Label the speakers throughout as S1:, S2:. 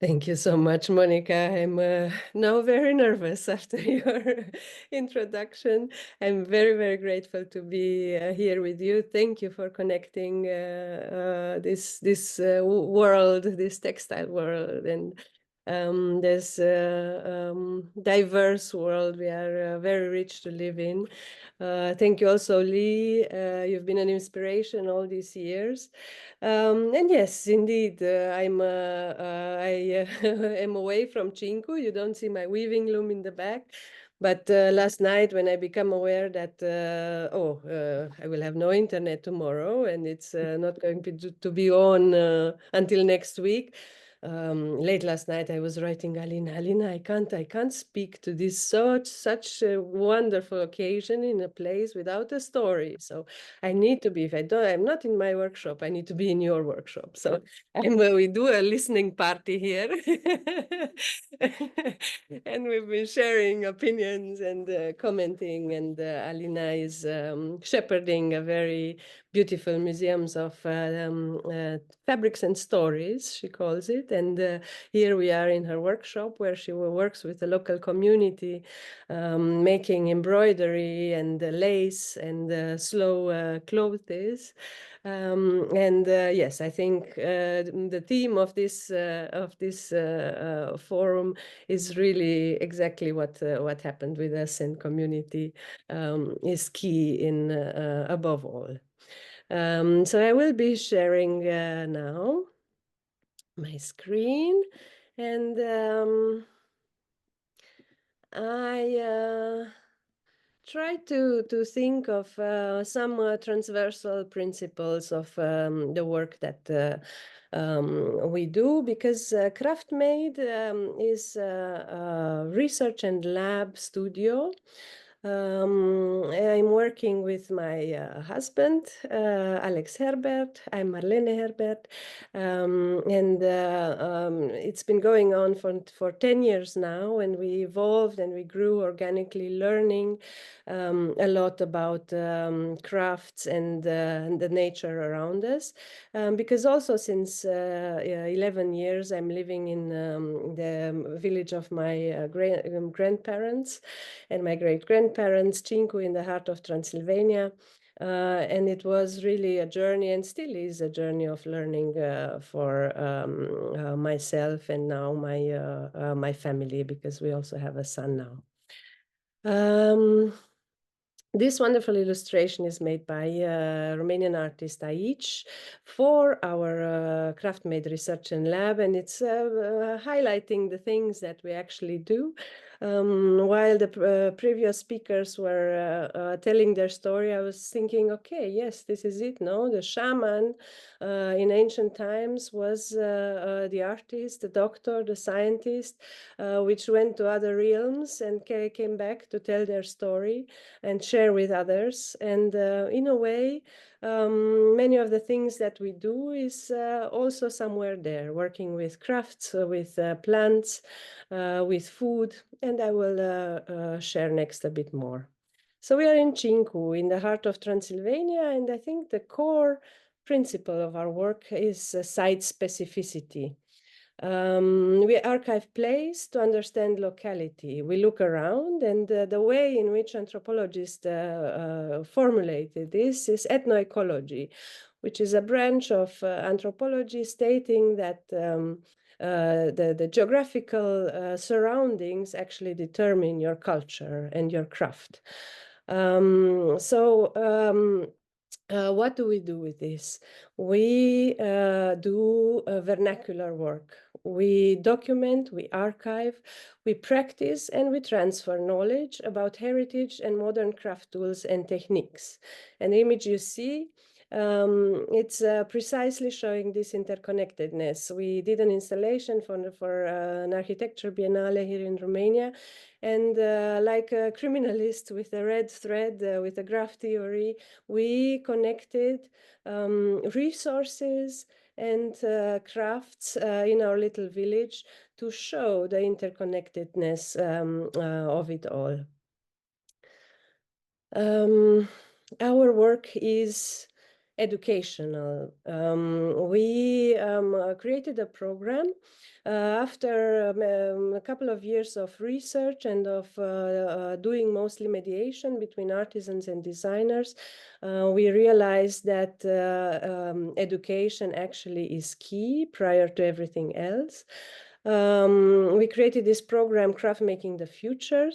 S1: Thank you so much, Monica. I'm now very nervous after your introduction. I'm very, very grateful to be here with you. Thank you for connecting this world, this textile world, and this diverse world we are very rich to live in. Thank you also, Lee. You've been an inspiration all these years. And yes, indeed, I am away from Cincu. You don't see my weaving loom in the back. But last night, when I become aware that, I will have no internet tomorrow and it's not going to be on until next week, late last night I was writing Alina, I can't speak to this such a wonderful occasion in a place without a story. So I need to be, if I don't, I'm not in my workshop, I need to be in your workshop. So we do a listening party here. And we've been sharing opinions and commenting, and Alina is shepherding a very beautiful museums of fabrics and stories, she calls it. And here we are in her workshop where she works with the local community, making embroidery and lace and slow clothes. Yes, I think the theme of this forum is really exactly what happened with us, and community is key in above all. So I will be sharing now my screen, and I try to think of some transversal principles of the work that we do, because KraftMade is a research and lab studio. I'm working with my husband, Alex Herberth. I'm Marlene Herberth. It's been going on for 10 years now, and we evolved and we grew organically, learning a lot about crafts and the nature around us. Because also since 11 years, I'm living in the village of my grandparents and my great-grandparents, Cincu, in the heart of Transylvania. And it was really a journey, and still is a journey of learning for myself and now my family, because we also have a son now. This wonderful illustration is made by Romanian artist Aici for our KraftMade Research Lab, and it's highlighting the things that we actually do. While the previous speakers were telling their story, I was thinking, okay, yes, this is it, no? The shaman in ancient times was the artist, the doctor, the scientist, which went to other realms and came back to tell their story and share with others. And in a way, many of the things that we do is also somewhere there, working with crafts, with plants, with food, and I will share next a bit more. So we are in Cincu, in the heart of Transylvania, and I think the core principle of our work is site specificity. We archive place to understand locality. We look around, and the way in which anthropologists formulated this is ethnoecology, which is a branch of anthropology stating that the geographical surroundings actually determine your culture and your craft. What do we do with this? We do vernacular work. We document, we archive, we practice, and we transfer knowledge about heritage and modern craft tools and techniques. And the image you see, it's precisely showing this interconnectedness. We did an installation for an architecture biennale here in Romania, and like a criminalist with a red thread, with a graph theory, we connected resources and crafts in our little village to show the interconnectedness of it all. Our work is educational. We created a program After a couple of years of research and of doing mostly mediation between artisans and designers, we realized that education actually is key prior to everything else. We created this program, Craft Making the Future,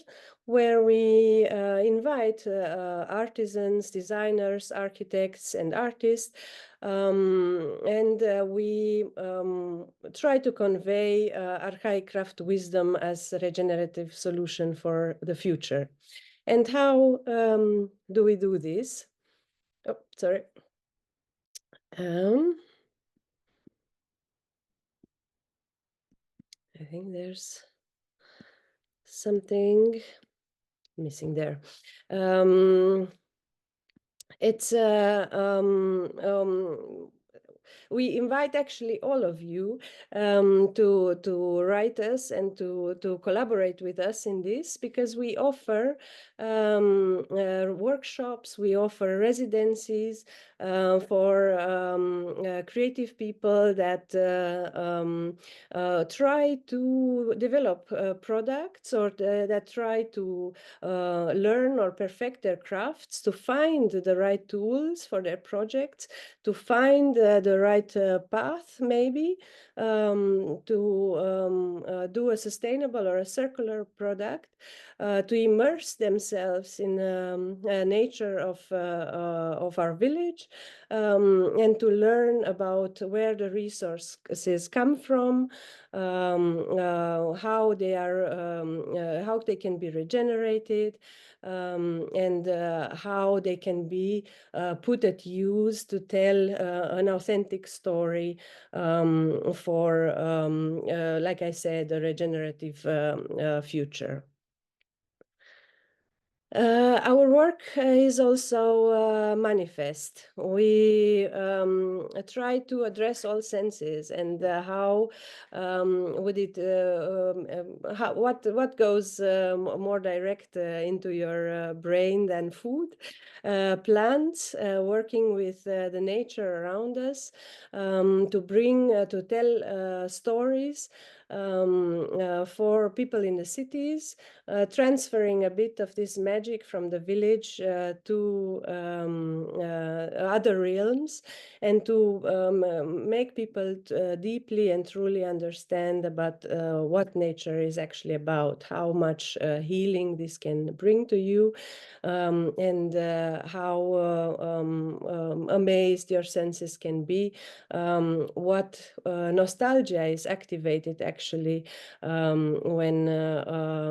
S1: where we invite artisans, designers, architects, and artists, and we try to convey archaic craft wisdom as a regenerative solution for the future. And how do we do this? Oh, sorry. I think there's something missing there. It's we invite actually all of you to write us and to collaborate with us in this, because we offer workshops, we offer residencies for creative people that try to develop products, or that try to learn or perfect their crafts, to find the right tools for their projects, to find the right path, maybe, to do a sustainable or a circular product, to immerse themselves in nature of our village, and to learn about where the resources come from, how they are, how they can be regenerated, and how they can be put at use to tell an authentic story for, like I said, a regenerative future. Our work is also manifest. We try to address all senses, and how would it, what goes more direct into your brain than food? Plants, working with the nature around us, to bring, to tell stories for people in the cities, transferring a bit of this magic from the village to other realms, and to make people deeply and truly understand about what nature is actually about, how much healing this can bring to you, and how amazed your senses can be, what nostalgia is activated actually when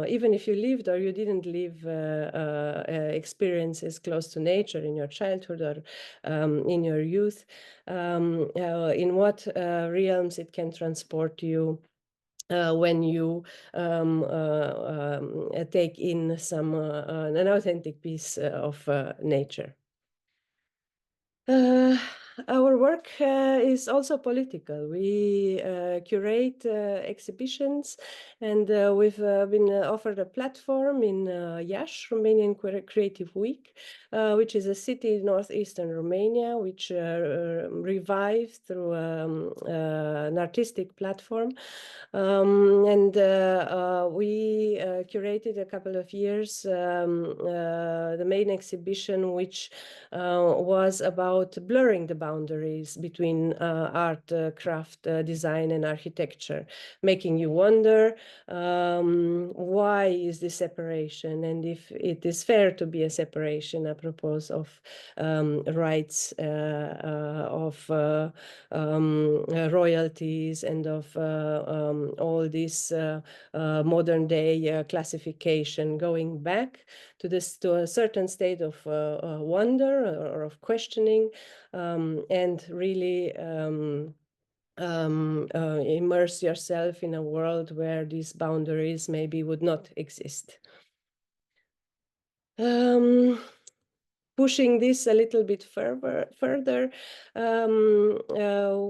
S1: even if you lived or you didn't live experiences close to nature in your childhood or in your youth, in what realms it can transport you when you take in some an authentic piece of nature. Our work is also political. We curate exhibitions, and we've been offered a platform in Iași, Romanian Creative Week, which is a city in northeastern Romania, which revived through an artistic platform. And we curated a couple of years the main exhibition, which was about blurring the boundaries between art, craft, design, and architecture, making you wonder why is this separation, and if it is fair to be a separation apropos of rights, of royalties, and of all this modern day classification, going back to this, to a certain state of wonder or of questioning, and really immerse yourself in a world where these boundaries maybe would not exist. Pushing this a little bit further,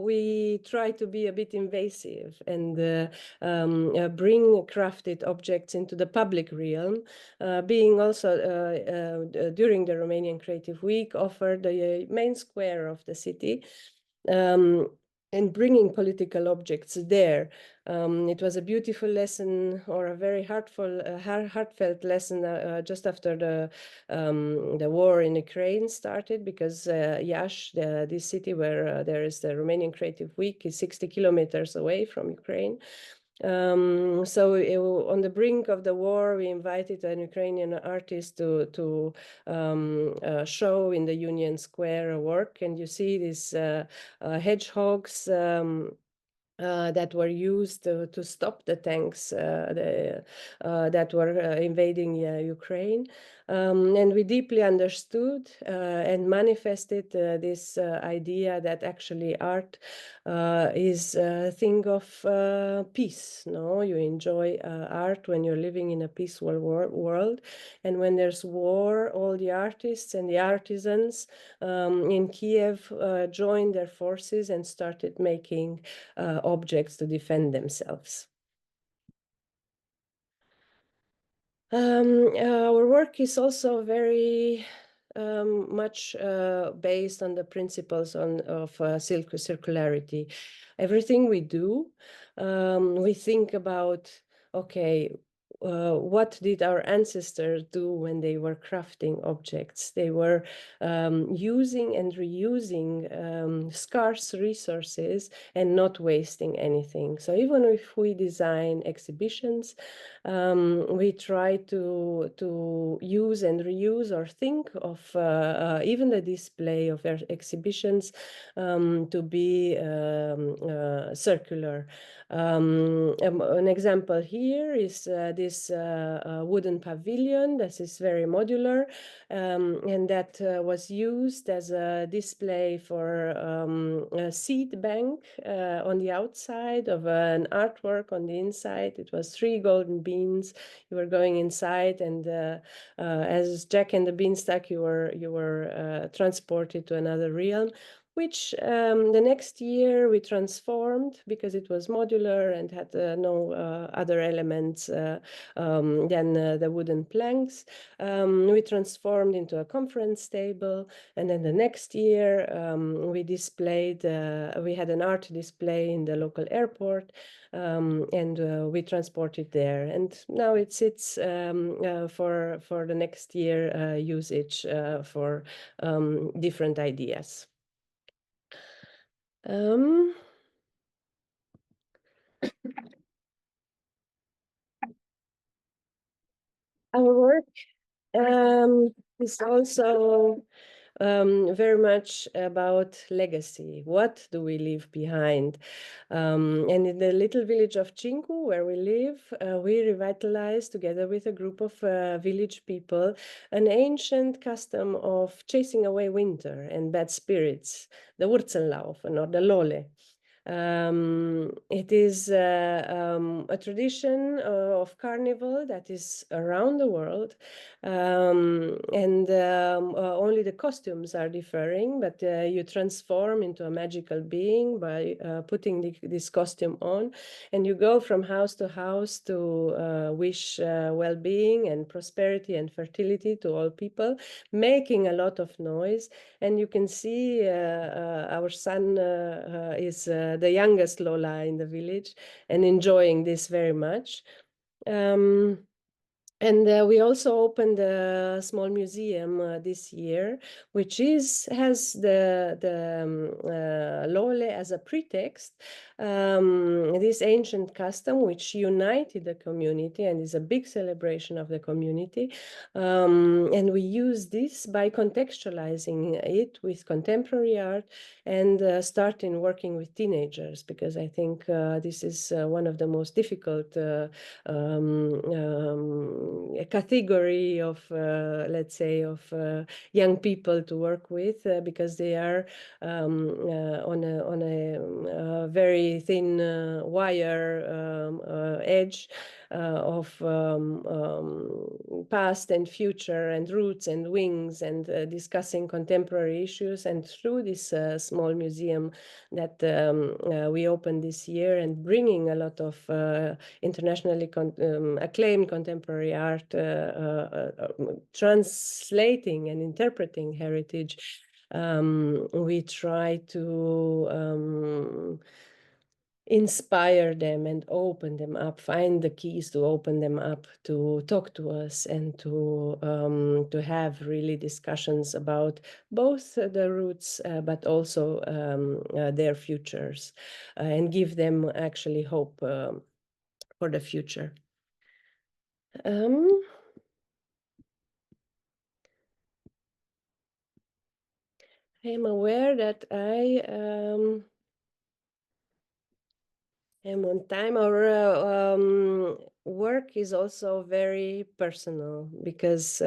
S1: we try to be a bit invasive and bring crafted objects into the public realm, being also during the Romanian Creative Week offered the main square of the city. and bringing political objects there. It was a beautiful lesson, or a very heartfelt lesson just after the war in Ukraine started, because Iași, this city where there is the Romanian Creative Week, is 60 kilometers away from Ukraine. So on the brink of the war, we invited an Ukrainian artist to show in the Union Square a work, and you see these hedgehogs that were used to stop the tanks that were invading Ukraine. And we deeply understood and manifested this idea that actually art is a thing of peace. No, you enjoy art when you're living in a peaceful world, and when there's war, all the artists and the artisans in Kiev joined their forces and started making objects to defend themselves. Our work is also very much based on the principles of circularity. Everything we do, we think about, okay, what did our ancestors do when they were crafting objects? They were using and reusing scarce resources and not wasting anything. So even if we design exhibitions, we try to use and reuse, or think of even the display of our exhibitions to be circular. An example here is this wooden pavilion that is very modular, and that was used as a display for a seed bank on the outside of an artwork on the inside. It was 3 golden beans. You were going inside, and as Jack and the Beanstalk, you were transported to another realm, which the next year we transformed because it was modular and had no other elements than the wooden planks. We transformed into a conference table, and then the next year we displayed, we had an art display in the local airport, and we transported there. And now it sits for the next year usage for different ideas. Our work is also very much about legacy. What do we leave behind? And in the little village of Cincu, where we live, we revitalized, together with a group of village people, an ancient custom of chasing away winter and bad spirits, the Wurzellaufen, or the Lole. It is a tradition of carnival that is around the world, and only the costumes are differing, but you transform into a magical being by putting this costume on, and you go from house to house to wish well-being and prosperity and fertility to all people, making a lot of noise. And you can see our son is the youngest Lola in the village and enjoying this very much. And we also opened a small museum this year, which has the Lole as a pretext, this ancient custom which united the community and is a big celebration of the community. And we use this by contextualizing it with contemporary art and starting working with teenagers, because I think this is one of the most difficult a category of, let's say, of young people to work with, because they are on a very thin wire edge of past and future and roots and wings, and discussing contemporary issues. And through this small museum that we opened this year, and bringing a lot of internationally acclaimed contemporary art, translating and interpreting heritage, We try to inspire them and open them up, find the keys to open them up to talk to us and to have really discussions about both the roots but also their futures and give them actually hope for the future. I am aware that I am on time. Our work is also very personal because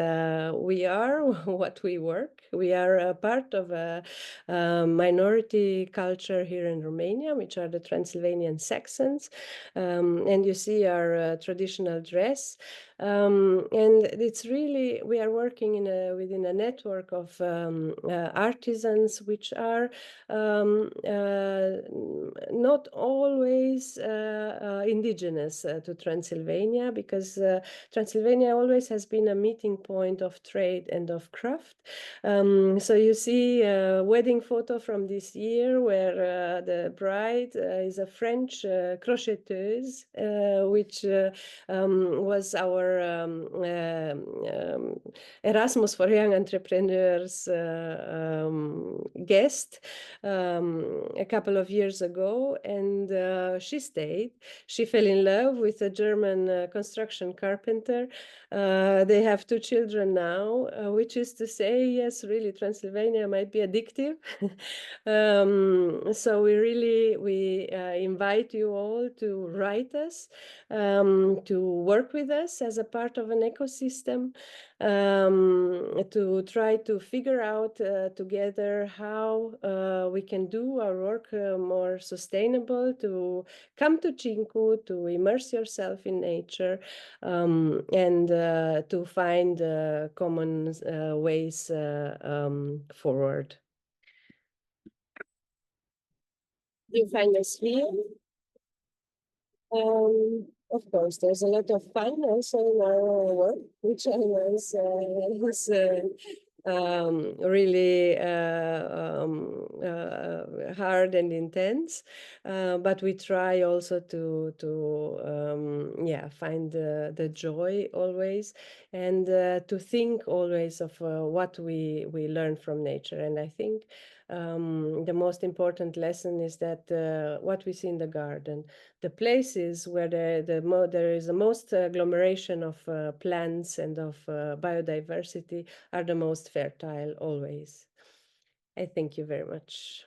S1: we are what we work. We are a part of a minority culture here in Romania, which are the Transylvanian Saxons. And you see our traditional dress. And it's really, we are working within a network of artisans, which are not always indigenous to Transylvania, because Transylvania always has been a meeting point of trade and of craft. So you see a wedding photo from this year where the bride is a French crocheteuse, which was our Erasmus for Young Entrepreneurs guest a couple of years ago, and she stayed. She fell in love with a German construction carpenter. They have 2 children now, which is to say, yes, really, Transylvania might be addictive. So we invite you all to write us, to work with us as a part of an ecosystem, to try to figure out together how we can do our work more sustainable, to come to Cincu, to immerse yourself in nature, and to find common ways forward. You find us here. Of course, there's a lot of fun also in our work, which I was really hard and intense, but we try also to find the joy always, and to think always of what we learn from nature. And I think the most important lesson is that what we see in the garden, the places where there is the most agglomeration of plants and of biodiversity, are the most fertile always. I thank you very much.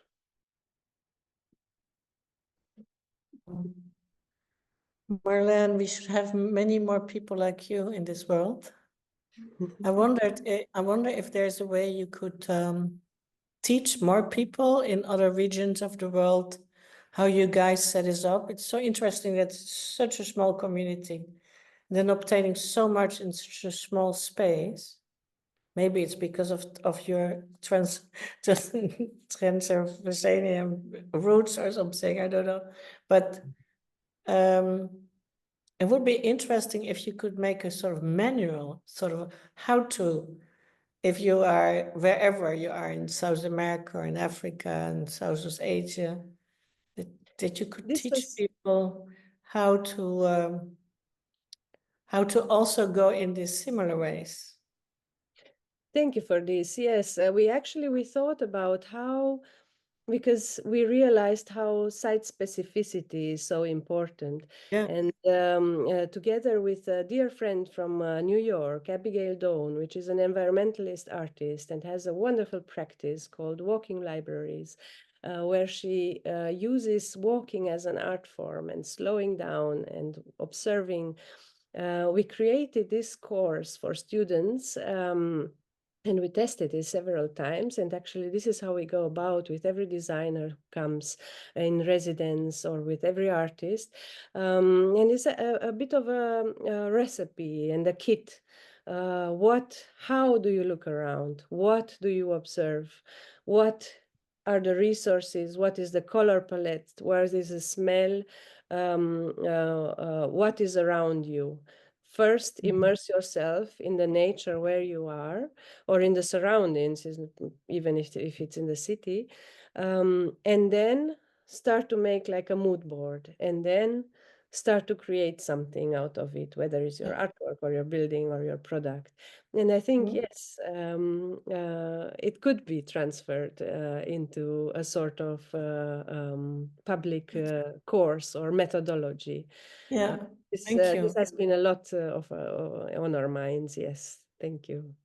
S2: Marlene, we should have many more people like you in this world. I wonder if there's a way you could teach more people in other regions of the world how you guys set this up. It's so interesting that it's such a small community, then obtaining so much in such a small space. Maybe it's because of your Transylvanian roots or something, I don't know. But it would be interesting if you could make a sort of manual, sort of how to, if you are wherever you are in South America or in Africa and Southeast Asia, that you could teach people how to also go in these similar ways.
S1: Thank you for this. Yes, we thought about how, because we realized how site specificity is so important.
S2: Yeah.
S1: And together with a dear friend from New York, Abigail Dawn, which is an environmentalist artist and has a wonderful practice called walking libraries, where she uses walking as an art form and slowing down and observing. We created this course for students. And we tested it several times. And actually, this is how we go about with every designer who comes in residence or with every artist. And it's a bit of a recipe and a kit. How do you look around? What do you observe? What are the resources? What is the color palette? Where is the smell? What is around you? first immerse yourself in the nature where you are, or in the surroundings, even if it's in the city, and then start to make like a mood board, and then start to create something out of it, whether it's your
S2: Yeah.
S1: artwork or your building or your product. And I think,
S2: Mm.
S1: yes, it could be transferred into a sort of public course or methodology.
S2: Yeah.
S1: This
S2: Thank
S1: this
S2: you.
S1: has been a lot on our minds. Yes, thank you.